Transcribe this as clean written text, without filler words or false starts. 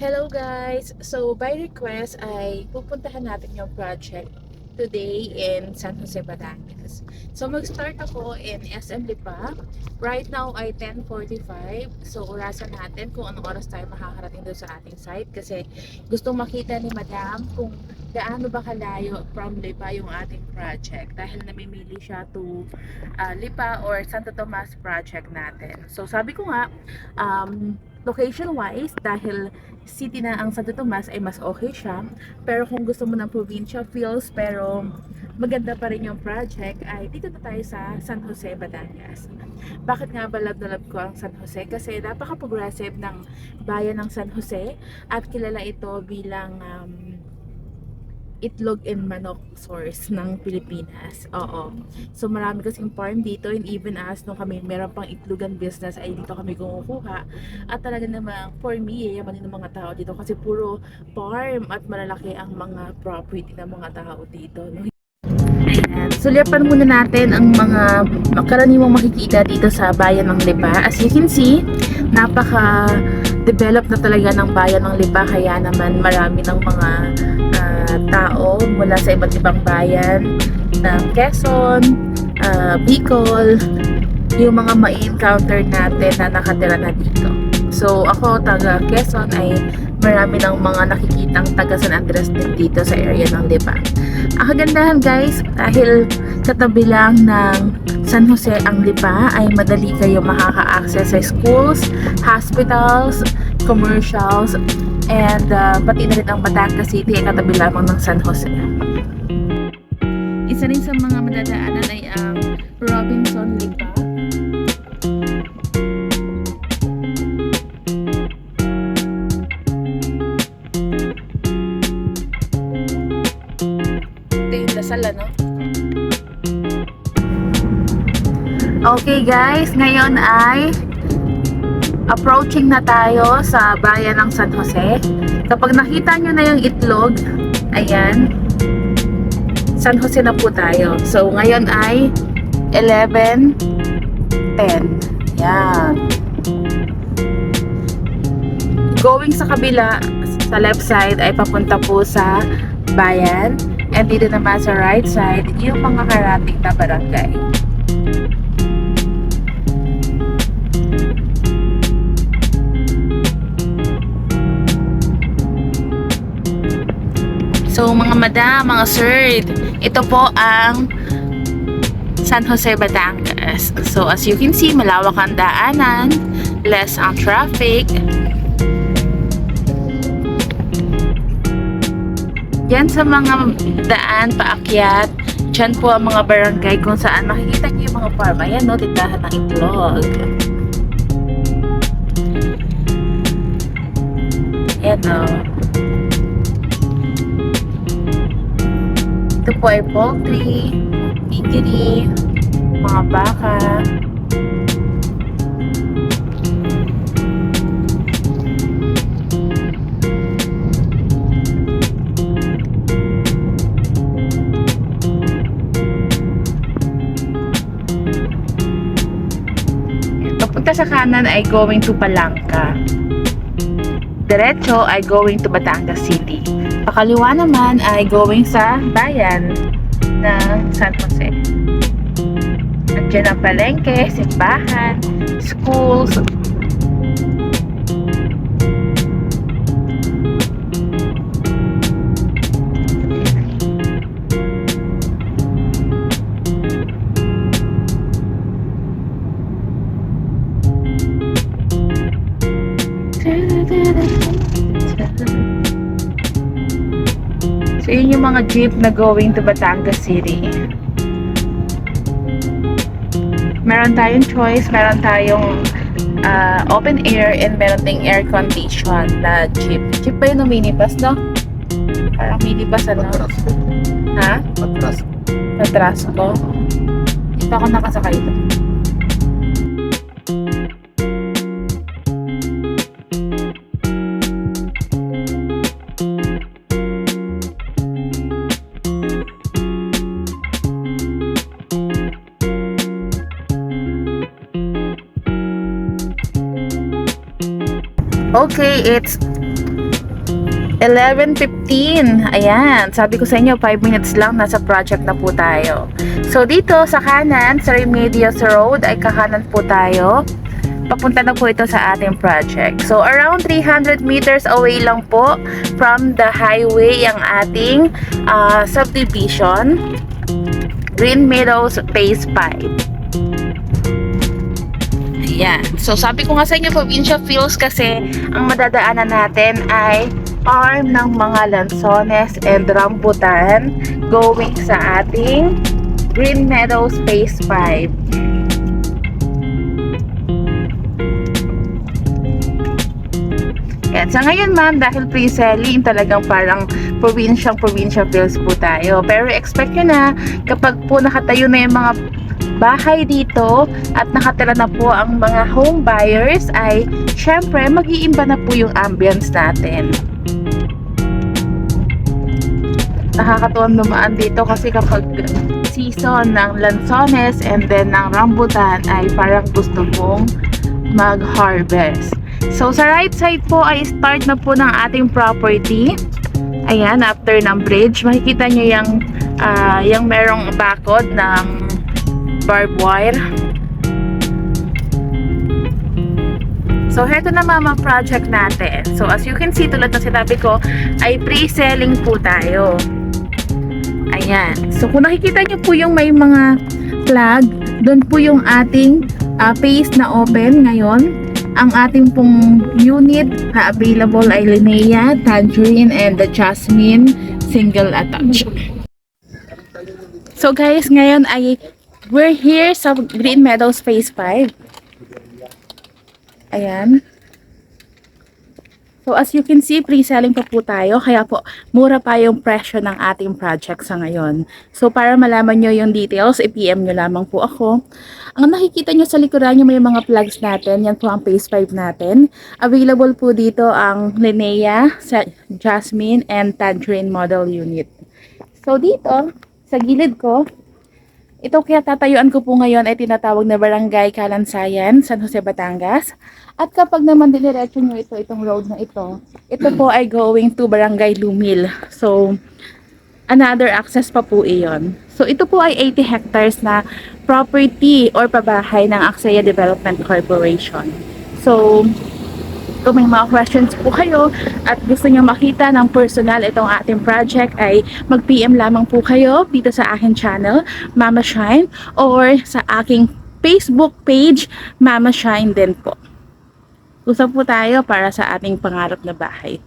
Hello guys! So by request ay pupuntahan natin yung project today in San Jose, Batangas. So mag-start ako in SM Lipa. Right now ay 10:45. So orasan natin kung anong oras tayo makakarating doon sa ating site kasi gusto makita ni Madam kung gaano ba kalayo from Lipa yung ating project dahil namimili siya to Lipa or Santo Tomas project natin. So sabi ko nga location wise dahil city na ang Santo Tomas ay mas okay siya, pero kung gusto mo ng provincia feels pero maganda pa rin yung project ay dito na tayo sa San Jose, Batangas. Bakit nga ba love na love ko ang San Jose? Kasi napaka-progressive ng bayan ng San Jose at kilala ito bilang itlog and manok source ng Pilipinas. Oo. So marami kasing farm dito, and even as nung kami meron pang itlogan business ay dito kami kumukuha. At talaga namang for me, yamanin ng mga tao dito kasi puro farm at malalaki ang mga property ng mga tao dito. No? Ayan. Sulyapan muna natin ang mga karaniwang makikita dito sa bayan ng Lipa. As you can see, napaka-develop na talaga ng bayan ng Lipa, kaya naman marami ng mga tao mula sa iba't ibang bayan ng Quezon, Bicol, yung mga ma-encounter natin na nakatira na dito. So ako taga Quezon ay marami ng mga nakikitang taga San Andres din dito sa area ng Lipa. Ang kagandahan guys, dahil katabi lang ng San Jose ang Lipa ay madali kayo makaka-access sa schools, hospitals, commercials, and pati na rin ang Batangas City ay katabi lamang ng San Jose. Isa rin sa mga madadaanan ay ang Robinson Lipa. Ito yung Lasal, ano? Okay guys, ngayon ay approaching na tayo sa bayan ng San Jose. Kapag nakita nyo na yung itlog, ayan, San Jose na po tayo. So ngayon ay 11:10. Yan. Going sa kabila, sa left side ay papunta po sa bayan, and dito naman sa right side yung mga karating na barangay. So mga madam, mga sir, ito po ang San Jose, Batangas. So as you can see, malawak ang daanan, less ang traffic. Yan sa mga daan paakyat, dyan po ang mga barangay kung saan makikita niyo yung mga farm. Ayan no, tindahan ng itlog. Ayan no. Ito po ay poultry, piggery, mga baka. Papunta sa kanan ay going to Palangka. Diretso ay going to Batangas City. Pakaliwa naman ay going sa bayan ng San Jose. Nandiyan ang palengke, simbahan, schools. So yun yung mga jeep na going to Batangas City. Meron tayong choice, meron tayong open air, and meron ding air condition na jeep. Jeep ba yun o minibus, no? Parang minibus, ano? Ha? Patras ko. Hindi pa ako nakasakay ito. Okay, it's 11:15. Ayan, sabi ko sa inyo 5 minutes lang nasa project na po tayo. So dito sa kanan, sa Remedios Road ay kakanan po tayo. Papunta na po ito sa ating project. So around 300 meters away lang po from the highway ang ating subdivision, Green Meadows Phase 5. Ayan. So, sabi ko nga sa inyo, provincial fields kasi ang madadaanan natin ay farm ng mga lansones and rambutan going sa ating Green Meadows Phase 5. Ayan. Sa ngayon, ma'am, dahil pre-selling, talagang parang provincial fields po tayo. Pero expect nyo na, kapag po nakatayo na yung mga bahay dito at nakatira na po ang mga home buyers, ay syempre mag-iimba na po yung ambience natin. Nakakatuwang dumaan dito kasi kapag season ng lansones and then ng rambutan ay parang gusto mong mag-harvest. So sa right side po ay start na po ng ating property. Ayan, after ng bridge, makikita nyo yung merong bakod ng barbed wire. So, heto na mga project natin. So, as you can see, tulad na sinabi ko, ay pre-selling po tayo. Ayan. So, kung nakikita nyo po yung may mga flag, doon po yung ating phase na open ngayon. Ang ating pong unit na available ay Linnea, Tangerine, and the Jasmine single attach. So, guys, ngayon ay we're here sa Green Meadows Phase 5. Ayan. So, as you can see, pre-selling pa po tayo. Kaya po, mura pa yung presyo ng ating project sa ngayon. So, para malaman nyo yung details, i-PM nyo lamang po ako. Ang nakikita nyo sa likuran nyo, may mga plugs natin. Yan po ang Phase 5 natin. Available po dito ang Linnea, Jasmine, and Tangerine model unit. So, dito, sa gilid ko, ito kaya tatayuan ko po ngayon ay tinatawag na Barangay Kalansayan, San Jose, Batangas. At kapag naman diniretso nyo itong road na ito po ay going to Barangay Lumil. So, another access pa po iyon. So, ito po ay 80 hectares na property or pabahay ng Axaya Development Corporation. So, kung may mga questions po kayo at gusto nyo makita ng personal itong ating project, ay mag-PM lamang po kayo dito sa aking channel, Mama Shine, or sa aking Facebook page, Mama Shine din po. Usap po tayo para sa ating pangarap na bahay.